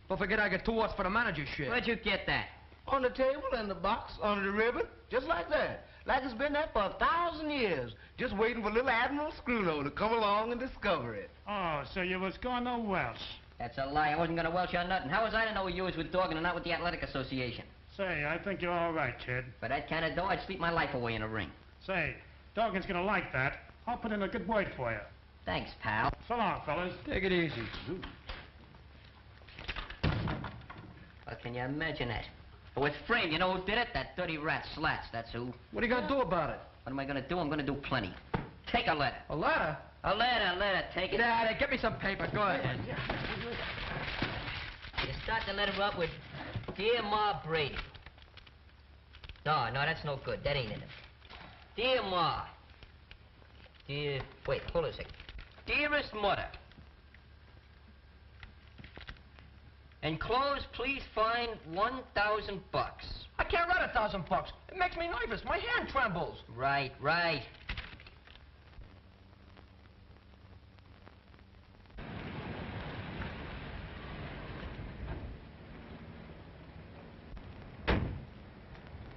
Don't forget I get 2 odds for the manager shit. Where'd you get that? On the table and the box, under the ribbon. Just like that. Like it's been there for 1,000 years. Just waiting for little Admiral Scruno to come along and discover it. Oh, so you was going to Welsh. That's a lie. I wasn't going to Welsh on nothing. How was I to know you was with Dorgan and not with the Athletic Association? Say, I think you're all right, kid. For that kind of dough, I'd sleep my life away in a ring. Say, Dorgan's gonna like that. I'll put in a good word for you. Thanks, pal. So long, fellas. Take it easy. Well, can you imagine that? With Frame, you know who did it? That dirty rat, Slats, that's who. What are you gonna do about it? What am I going to do? I'm going to do plenty. Take a letter. A letter? I'll let her take it. Daddy, get me some paper. Go ahead. You start the letter up with, Dear Ma Brady. No, that's no good. That ain't in it. Dear Ma. Wait, hold on a second. Dearest Mother. Enclosed, please find $1,000. I can't write $1,000. It makes me nervous. My hand trembles. Right.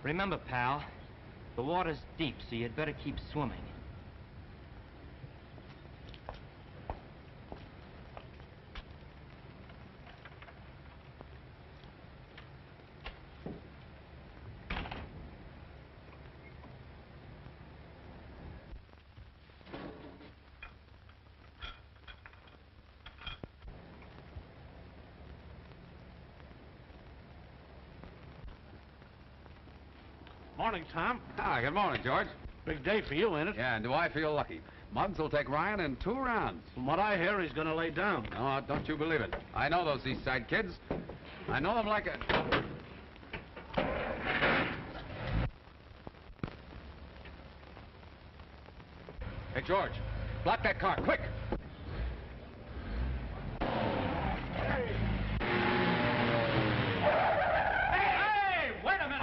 Remember, pal, the water's deep, so you'd better keep swimming. Morning, Tom. Ah, good morning, George. Big day for you, ain't it? Yeah, and do I feel lucky? Muggs will take Ryan in 2 rounds. From what I hear, he's going to lay down. No, don't you believe it. I know those East Side kids. I know them like a... Hey, George, block that car, quick! Hey, wait a minute!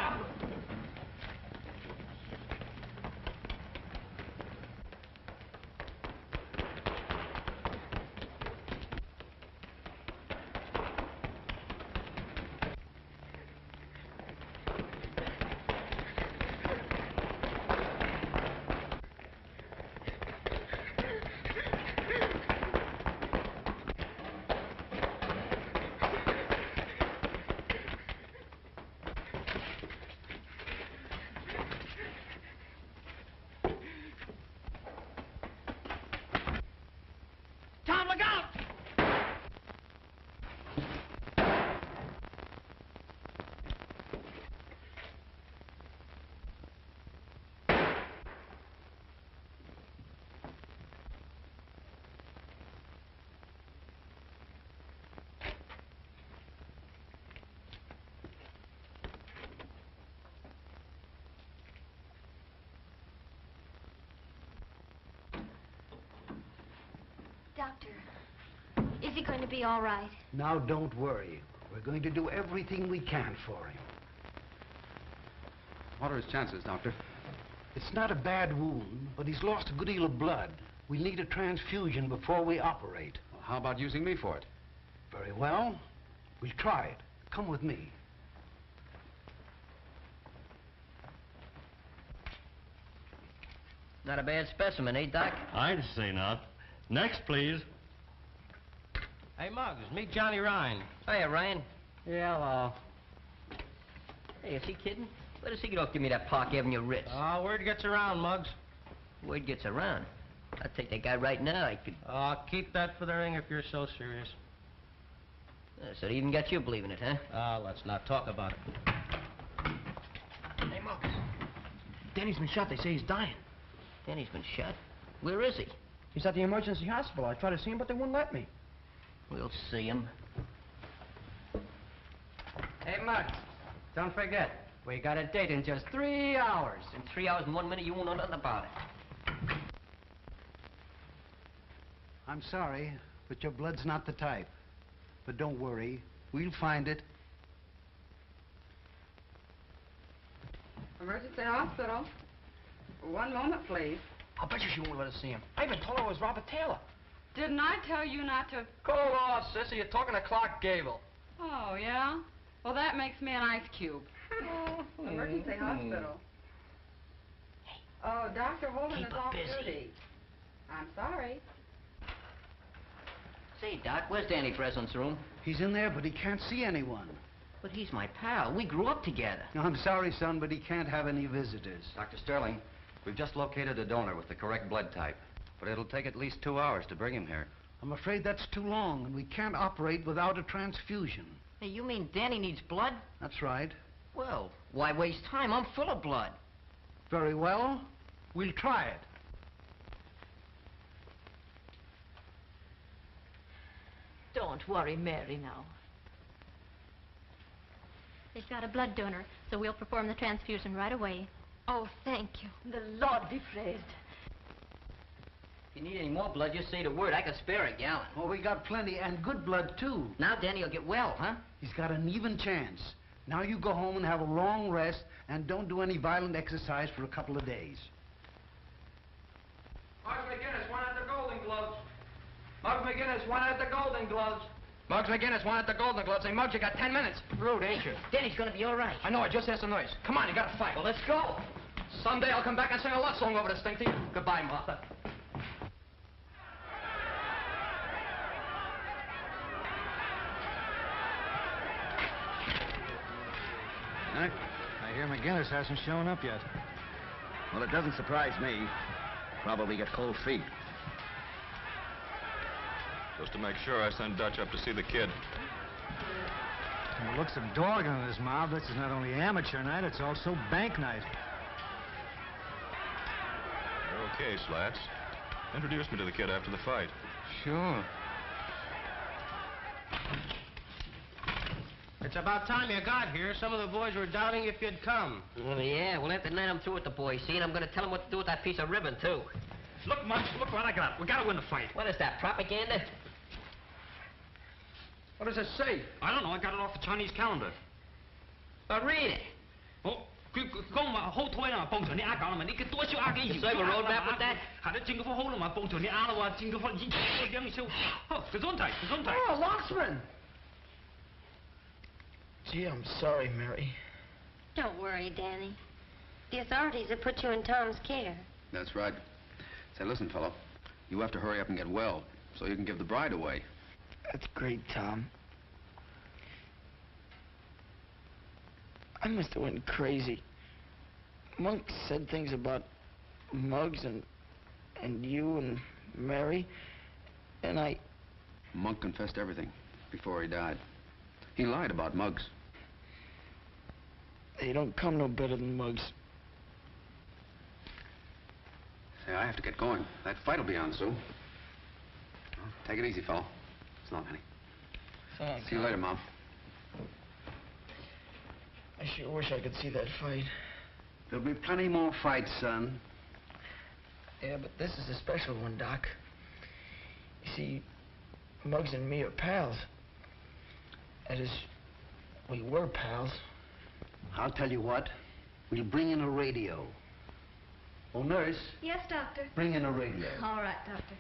Tom, look out! Doctor, is he going to be all right? Now, don't worry. We're going to do everything we can for him. What are his chances, Doctor? It's not a bad wound, but he's lost a good deal of blood. We'll need a transfusion before we operate. Well, how about using me for it? Very well. We'll try it. Come with me. Not a bad specimen, eh, Doc? I'd say not. Next, please. Hey, Muggs, meet Johnny Ryan. Hiya, Ryan. Yeah, hello. Hey, is he kidding? Where does he get off give me that Park Avenue Ritz? Word gets around, Muggs. Word gets around. I'd take that guy right now. I could... Keep that for the ring if you're so serious. So they even got you believing it, huh? Let's not talk about it. Hey, Muggs. Danny's been shot. They say he's dying. Danny's been shot? Where is he? He's at the emergency hospital. I tried to see him, but they wouldn't let me. We'll see him. Hey, Muggs, don't forget, we got a date in just 3 hours. In 3 hours and 1 minute, you won't know nothing about it. I'm sorry, but your blood's not the type. But don't worry. We'll find it. Emergency hospital. 1 moment, please. I'll bet you she won't let us see him. I even told her it was Robert Taylor. Didn't I tell you not to... Go off, sissy. You're talking to Clark Gable. Oh, yeah? Well, that makes me an ice cube. Emergency hospital. Oh, Dr. Holden is off duty. I'm sorry. Say, Doc, where's Danny Breslin's room? He's in there, but he can't see anyone. But he's my pal. We grew up together. I'm sorry, son, but he can't have any visitors. Dr. Sterling, we've just located a donor with the correct blood type. But it'll take at least 2 hours to bring him here. I'm afraid that's too long, and we can't operate without a transfusion. Hey, you mean Danny needs blood? That's right. Well, why waste time? I'm full of blood. Very well. We'll try it. Don't worry, Mary, now. They've got a blood donor, so we'll perform the transfusion right away. Oh, thank you. The Lord be praised. If you need any more blood, just say the word. I can spare a gallon. Well, we got plenty, and good blood, too. Now Danny will get well, huh? He's got an even chance. Now you go home and have a long rest, and don't do any violent exercise for a couple of days. Muggs McGinnis, one at the Golden Gloves. Muggs McGinnis, one at the Golden Gloves. Muggs McGinnis, one at the Golden Gloves. Say, Muggs, you got 10 minutes. Rude, ain't you? Danny's gonna be all right. I know, I just has some noise. Come on, you gotta fight. Well, let's go. Someday I'll come back and sing a love song over this thing to you. Goodbye, Martha. I hear McGinnis hasn't shown up yet. Well, it doesn't surprise me. Probably got cold feet. Just to make sure, I sent Dutch up to see the kid. From the looks of Dorgan in his mouth, this is not only amateur night, it's also bank night. You're okay, Slats. Introduce me to the kid after the fight. Sure. It's about time you got here. Some of the boys were doubting if you'd come. Well, yeah, we'll have to let them through with the boys, see? And I'm gonna tell them what to do with that piece of ribbon, too. Look, Muggs, look what I got. We gotta win the fight. What is that, propaganda? What does it say? I don't know. I got it off the Chinese calendar. Read it. Oh, 講話好推啦，幫助你啱講啦嘛，你嘅多少啱嘅 So I have a roadmap with that? 係你政府好啦嘛，幫助你啱啦話，政府以兩少，Gesundheit. Oh, Locksman! Gee, I'm sorry, Mary. Don't worry, Danny. The authorities have put you in Tom's care. That's right. Say, listen, fellow, you have to hurry up and get well so you can give the bride away. That's great, Tom. I must have went crazy. Monk said things about Muggs and you and Mary, and I... Monk confessed everything before he died. He lied about Muggs. They don't come no better than Muggs. Say, I have to get going. That fight will be on soon. Well, take it easy, fellow. So long, honey. So long, See you later, Mom. I sure wish I could see that fight. There'll be plenty more fights, son. Yeah, but this is a special one, Doc. You see, Muggs and me are pals. That is, we were pals. I'll tell you what. We'll bring in a radio. Oh, nurse, Yes, Doctor. bring in a radio. All right, Doctor.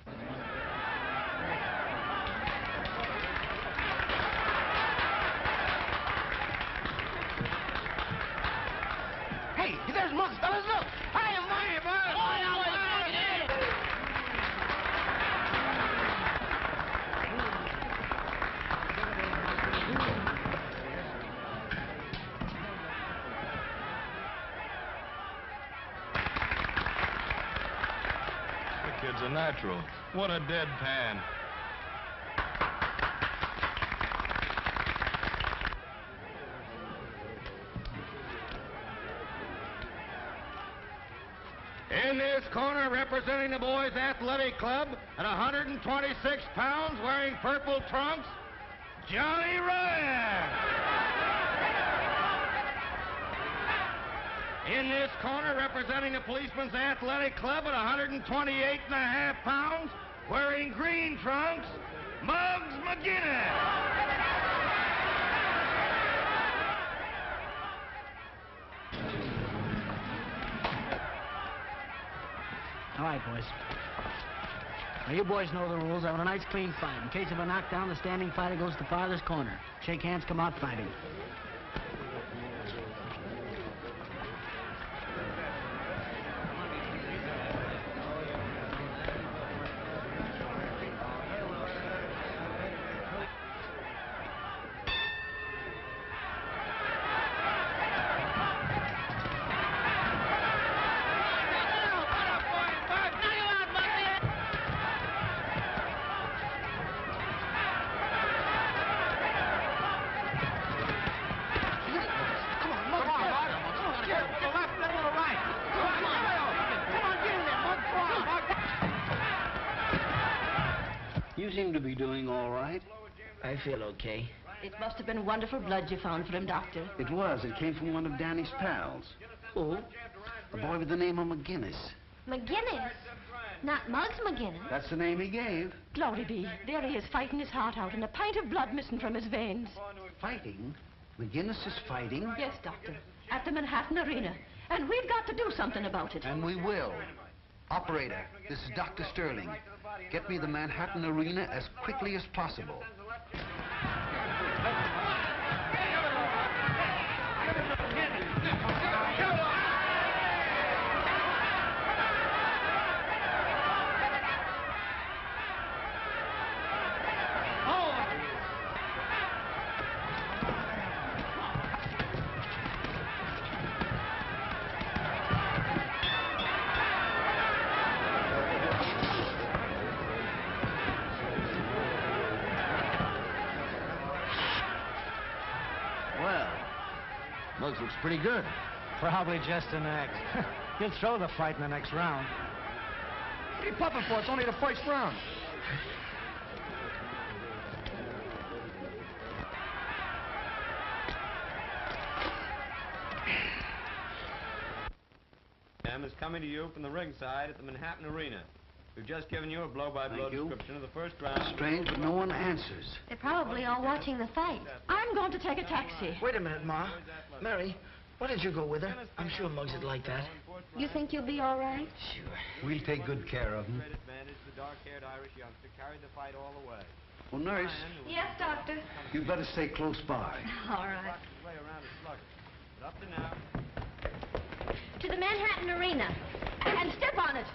Hey, there's Muggs, fellas, look! Hi, my bud! The kid's a natural. What a deadpan. In this corner, representing the boys' athletic club at 126 pounds, wearing purple trunks, Johnny Ryan. In this corner, representing the policemen's athletic club at 128.5 pounds, wearing green trunks, Muggs McGinnis. All right, boys. Now, you boys know the rules. I want a nice, clean fight. In case of a knockdown, the standing fighter goes to the farthest corner. Shake hands, come out fighting. You seem to be doing all right. I feel okay. It must have been wonderful blood you found for him, Doctor. It was. It came from one of Danny's pals. Who? A boy with the name of McGinnis. McGinnis? Not Muggs McGinnis. That's the name he gave. Glory be. There he is, fighting his heart out, and a pint of blood missing from his veins. Fighting? McGinnis is fighting? Yes, Doctor. At the Manhattan Arena. And we've got to do something about it. And we will. Operator, this is Dr. Sterling. Get me the Manhattan Arena as quickly as possible. Muggs looks pretty good. Probably just an act. He'll throw the fight in the next round. What are you puffing for? It's only the first round. Sam is coming to you from the ringside at the Manhattan Arena. We've just given you a blow-by-blow description of the first round. Strange, but no one answers. They're probably all watching the fight. I'm going to take a taxi. Wait a minute, Ma. Mary, why don't you go with her? I'm sure Muggs would like that. You think you'll be all right? Sure. We'll take good care of him. The dark-haired Irish youngster carried the fight all the way. Well, nurse, Yes, Doctor. you'd better stay close by. All right. Way around is sluggish. But up to now, To the Manhattan Arena. And step on it.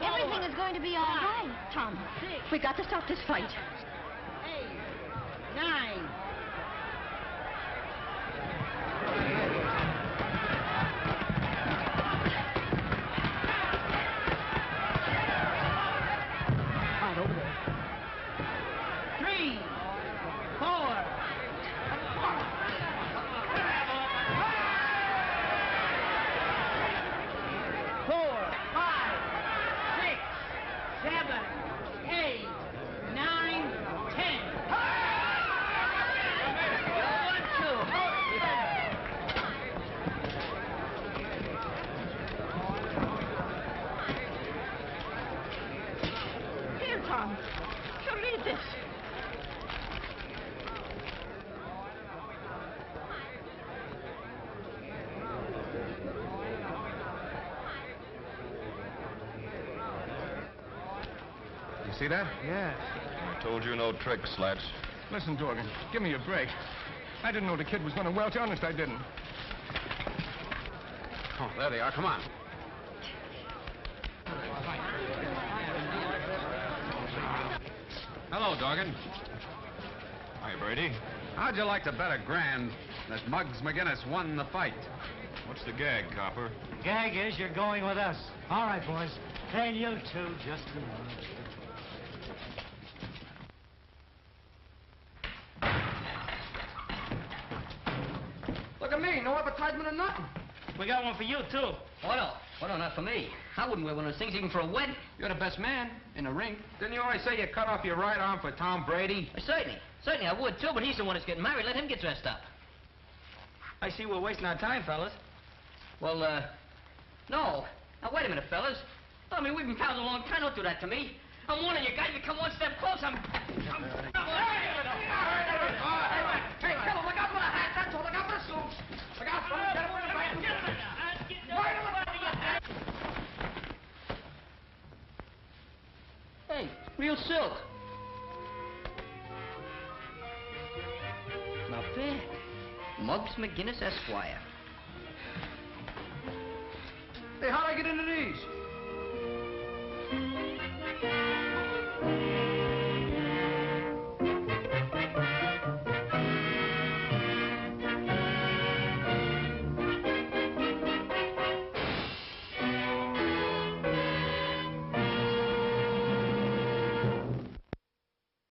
Everything is going to be all right. Tom, we got to stop this fight. 8, 9. Right over there. 3, 4. 4, 5, 6, 7, 8, 9, 10. 1, 2. Here, Tom. So read this. You see that? Yes. I told you no tricks, Slats. Listen, Dorgan, give me a break. I didn't know the kid was going to welch. Honest, I didn't. Oh, there they are. Come on. Hello, Dorgan. Hi, Brady. How'd you like to bet $1,000 that Muggs McGinnis won the fight? What's the gag, copper? Gag is you're going with us. All right, boys. And you too, just a minute. Look at me, no advertisement or nothing. We got one for you, too. What no? What no, not for me. I wouldn't wear one of those things even for a wedding. You're the best man in the ring. Didn't you always say you cut off your right arm for Tom Brady? Certainly I would, too, but he's the one that's getting married. Let him get dressed up. I see we're wasting our time, fellas. Well, no. Now, wait a minute, fellas. I mean, we've been pals a long time. Don't do that to me. I'm warning you guys. If you come one step closer, I'm... Hey, come on, look out for the hat. That's all. Look out for the suits. Look out for the... Hey, real silk. Not bad. Muggs McGinnis, Esquire. Hey, how'd I get into these?